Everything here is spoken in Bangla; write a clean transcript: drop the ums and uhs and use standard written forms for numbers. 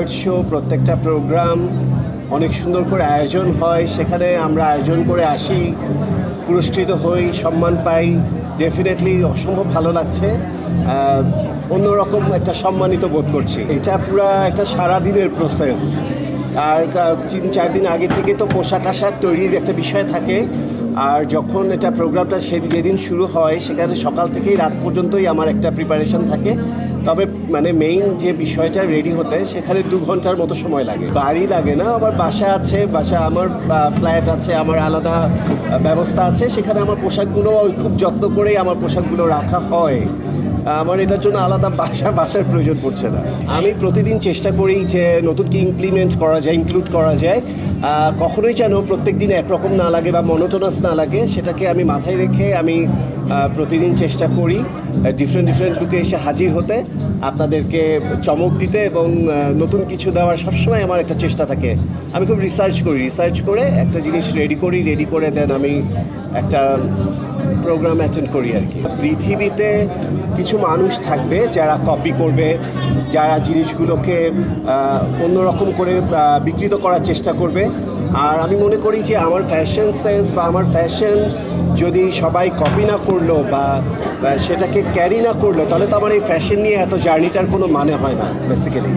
অ্যাওয়ার্ড শো, প্রত্যেকটা প্রোগ্রাম অনেক সুন্দর করে আয়োজন হয়, সেখানে আমরা আয়োজন করে আসি, পুরস্কৃত হই, সম্মান পাই। ডেফিনেটলি অসম্ভব ভালো লাগছে, অন্যরকম একটা সম্মানিত বোধ করছি। এটা পুরা একটা সারাদিনের প্রসেস, আর 3-4 দিন আগে থেকে তো পোশাক আশাক তৈরির একটা বিষয় থাকে। আর যখন এটা প্রোগ্রামটা যেদিন শুরু হয় সেখানে সকাল থেকেই রাত পর্যন্তই আমার একটা প্রিপারেশন থাকে। তবে মানে মেইন যে বিষয়টা রেডি হতে সেখানে 2 ঘন্টার মতো সময় লাগে। বাড়ি লাগে না, আমার বাসা আছে, আমার ফ্ল্যাট আছে, আমার আলাদা ব্যবস্থা আছে। সেখানে আমার পোশাকগুলো খুব যত্ন করেই আমার পোশাকগুলো রাখা হয়। আমার এটার জন্য আলাদা বাসার প্রয়োজন পড়ছে না। আমি প্রতিদিন চেষ্টা করি যে নতুন কি ইনক্লুড করা যায়। কখনোই যেন প্রত্যেক দিন একরকম না লাগে বা মনোটোনাস না লাগে, সেটাকে আমি মাথায় রেখে আমি প্রতিদিন চেষ্টা করি ডিফারেন্ট লুকে এসে হাজির হতে, আপনাদেরকে চমক দিতে এবং নতুন কিছু দেওয়ার সবসময় আমার একটা চেষ্টা থাকে। আমি খুব রিসার্চ করে একটা জিনিস রেডি করে দেন আমি একটা প্রোগ্রাম অ্যাটেন্ড করি আর কি। পৃথিবীতে কিছু মানুষ থাকবে যারা কপি করবে, যারা জিনিসগুলোকে অন্যরকম করে বিকৃত করার চেষ্টা করবে। আর আমি মনে করি যে আমার ফ্যাশন সেন্স বা আমার ফ্যাশন যদি সবাই কপি না করলো বা সেটাকে ক্যারি না করলো, তাহলে তো আমার এই ফ্যাশন নিয়ে এত জার্নিটার কোনো মানে হয় না বেসিক্যালি।